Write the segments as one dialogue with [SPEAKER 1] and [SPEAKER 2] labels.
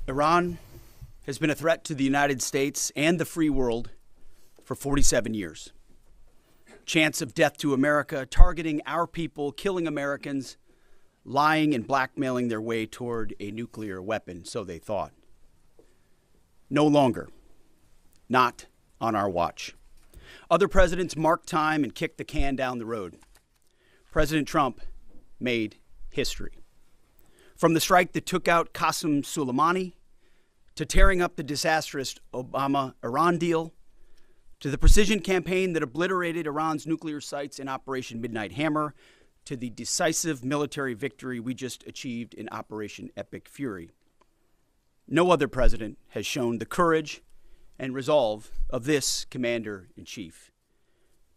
[SPEAKER 1] Iran has been a threat to the United States and the free world for 47 years. Chants of death to America, targeting our people, killing Americans, lying and blackmailing their way toward a nuclear weapon, so they thought. No longer. Not on our watch. Other presidents marked time and kicked the can down the road. President Trump made history. From the strike that took out Qasem Soleimani, to tearing up the disastrous Obama-Iran deal, to the precision campaign that obliterated Iran's nuclear sites in Operation Midnight Hammer, to the decisive military victory we just achieved in Operation Epic Fury. No other president has shown the courage and resolve of this commander-in-chief.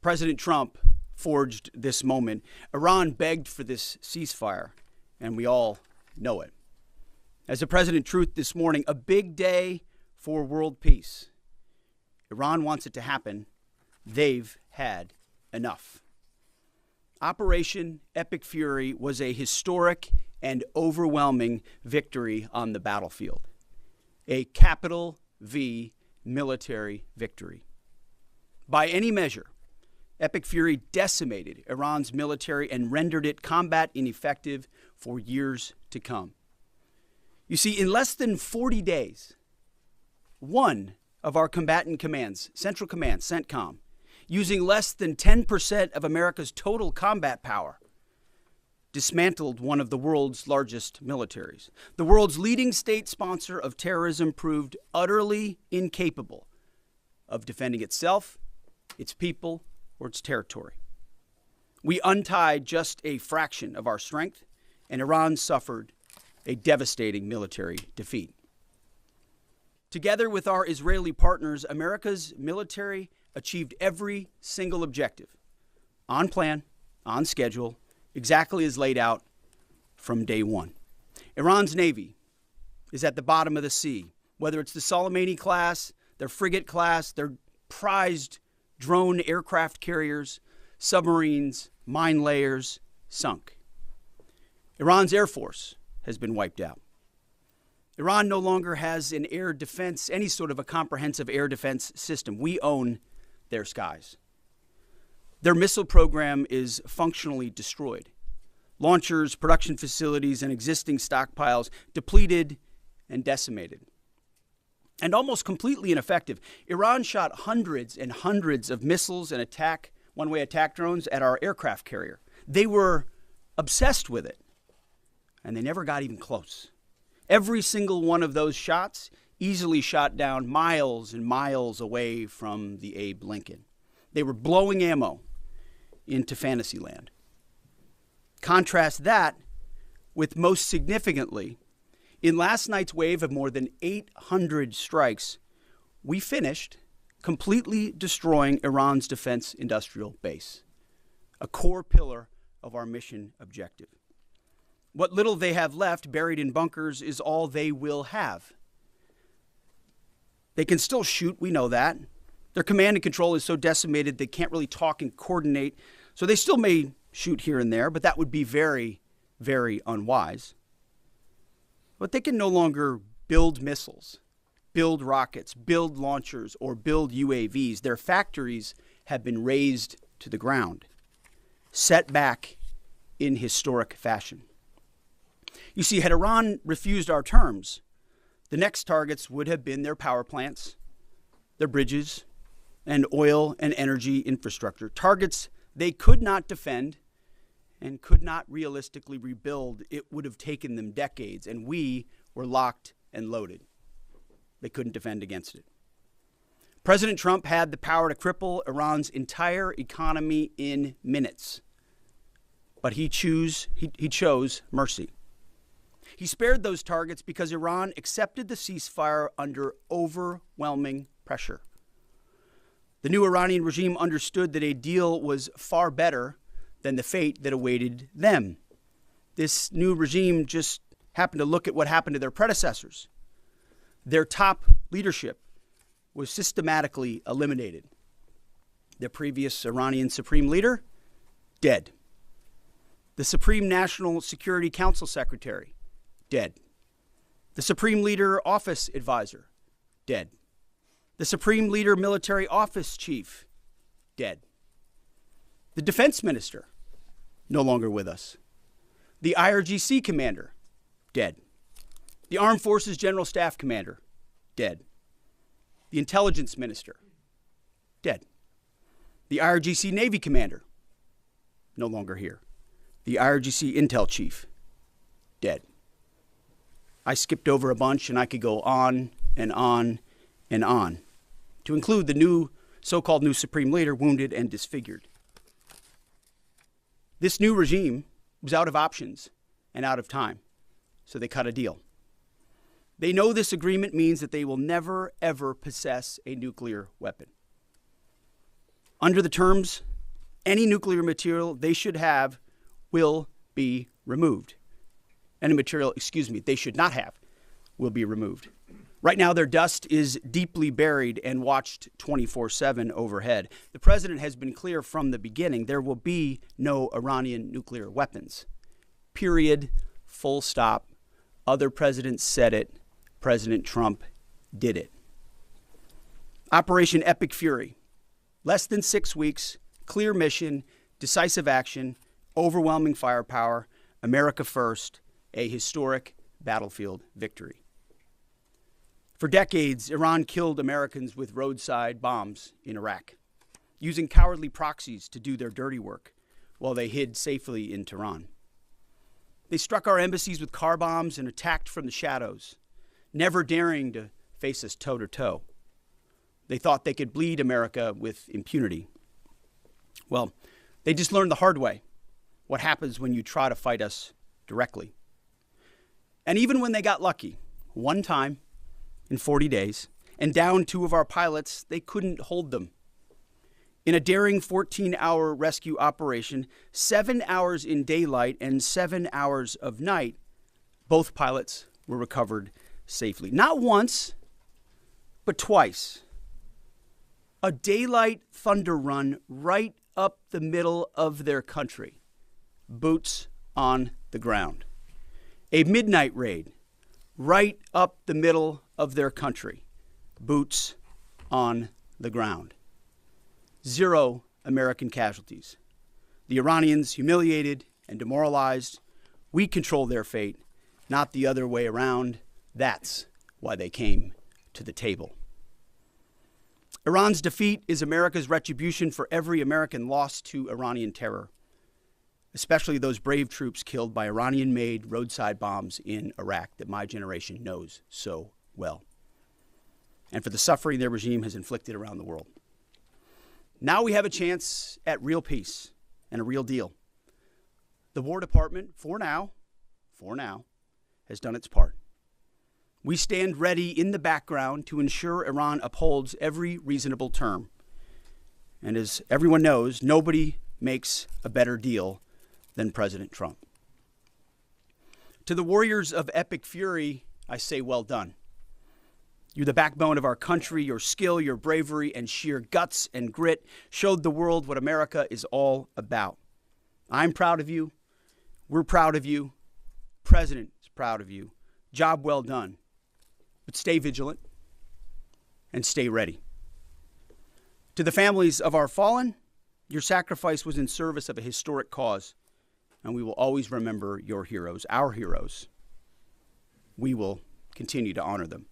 [SPEAKER 1] President Trump forged this moment. Iran begged for this ceasefire, and we all know it. As the President truth this morning, a big day for world peace. Iran wants it to happen. They've had enough. Operation Epic Fury was a historic and overwhelming victory on the battlefield. A capital V military victory. By any measure, Epic Fury decimated Iran's military and rendered it combat ineffective for years to come. You see, in less than 40 days, one of our combatant commands, Central Command, CENTCOM, using less than 10% of America's total combat power, dismantled one of the world's largest militaries. The world's leading state sponsor of terrorism proved utterly incapable of defending itself, its people, or its territory. We untied just a fraction of our strength, and Iran suffered a devastating military defeat. Together with our Israeli partners, America's military achieved every single objective, on plan, on schedule, exactly as laid out from day one. Iran's Navy is at the bottom of the sea, whether it's the Soleimani class, their frigate class, their prized drone aircraft carriers, submarines, mine layers, sunk. Iran's Air Force has been wiped out. Iran no longer has an air defense, any sort of a comprehensive air defense system. We own their skies. Their missile program is functionally destroyed. Launchers, production facilities, and existing stockpiles depleted and decimated. And almost completely ineffective. Iran shot hundreds and hundreds of missiles and one-way attack drones at our aircraft carrier. They were obsessed with it, and they never got even close. Every single one of those shots easily shot down miles and miles away from the Abe Lincoln. They were blowing ammo into Fantasyland. Contrast that with, most significantly, in last night's wave of more than 800 strikes, we finished completely destroying Iran's defense industrial base, a core pillar of our mission objective. What little they have left buried in bunkers is all they will have. They can still shoot, we know that. Their command and control is so decimated they can't really talk and coordinate, so they still may shoot here and there, but that would be very, very unwise. But they can no longer build missiles, build rockets, build launchers, or build UAVs. Their factories have been razed to the ground, set back in historic fashion. You see, had Iran refused our terms, the next targets would have been their power plants, their bridges, and oil and energy infrastructure. Targets they could not defend and could not realistically rebuild. It would have taken them decades, and we were locked and loaded. They couldn't defend against it. President Trump had the power to cripple Iran's entire economy in minutes, but he chose mercy. He spared those targets because Iran accepted the ceasefire under overwhelming pressure. The new Iranian regime understood that a deal was far better than the fate that awaited them. This new regime just happened to look at what happened to their predecessors. Their top leadership was systematically eliminated. The previous Iranian supreme leader, dead. The Supreme National Security Council secretary, dead. The Supreme Leader Office Advisor, dead. The Supreme Leader Military Office Chief, dead. The Defense Minister, no longer with us. The IRGC Commander, dead. The Armed Forces General Staff Commander, dead. The Intelligence Minister, dead. The IRGC Navy Commander, no longer here. The IRGC Intel Chief, dead. I skipped over a bunch, and I could go on and on and on, to include the new so-called new Supreme Leader wounded and disfigured. This new regime was out of options and out of time, so they cut a deal. They know this agreement means that they will never, ever possess a nuclear weapon. Under the terms, any nuclear material they should have will be removed. Any material, they should not have will be removed. Right now, their dust is deeply buried and watched 24/7 overhead. The president has been clear from the beginning, there will be no Iranian nuclear weapons. Period. Full stop. Other presidents said it. President Trump did it. Operation Epic Fury. Less than 6 weeks, clear mission, decisive action, overwhelming firepower, America first, a historic battlefield victory. For decades, Iran killed Americans with roadside bombs in Iraq, using cowardly proxies to do their dirty work while they hid safely in Tehran. They struck our embassies with car bombs and attacked from the shadows, never daring to face us toe-to-toe. They thought they could bleed America with impunity. Well, they just learned the hard way what happens when you try to fight us directly. And even when they got lucky, one time in 40 days, and downed 2 of our pilots, they couldn't hold them. In a daring 14-hour rescue operation, 7 hours in daylight and 7 hours of night, both pilots were recovered safely. Not once, but twice. A daylight thunder run right up the middle of their country. Boots on the ground. A midnight raid right up the middle of their country. Boots on the ground. 0 American casualties. The Iranians humiliated and demoralized. We control their fate, not the other way around. That's why they came to the table. Iran's defeat is America's retribution for every American lost to Iranian terror, especially those brave troops killed by Iranian-made roadside bombs in Iraq that my generation knows so well, and for the suffering their regime has inflicted around the world. Now we have a chance at real peace and a real deal. The War Department, for now, has done its part. We stand ready in the background to ensure Iran upholds every reasonable term. And as everyone knows, nobody makes a better deal than President Trump. To the warriors of Epic Fury, I say well done. You're the backbone of our country. Your skill, your bravery, and sheer guts and grit showed the world what America is all about. I'm proud of you. We're proud of you. President is proud of you. Job well done. But stay vigilant and stay ready. To the families of our fallen, your sacrifice was in service of a historic cause, and we will always remember your heroes, our heroes. We will continue to honor them.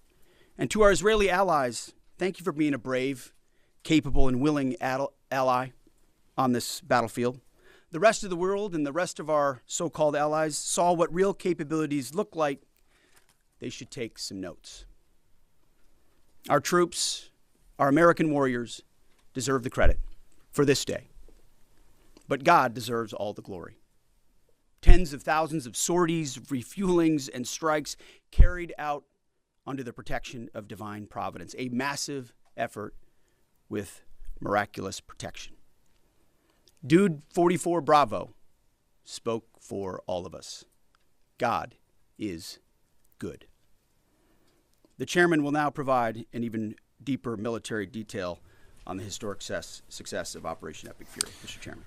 [SPEAKER 1] And to our Israeli allies, thank you for being a brave, capable, and willing ally on this battlefield. The rest of the world and the rest of our so-called allies saw what real capabilities look like. They should take some notes. Our troops, our American warriors, deserve the credit for this day. But God deserves all the glory. Tens of thousands of sorties, refuelings, and strikes carried out under the protection of divine providence. A massive effort with miraculous protection. Dude 44 Bravo spoke for all of us. God is good. The chairman will now provide an even deeper military detail on the historic success of Operation Epic Fury. Mr. Chairman.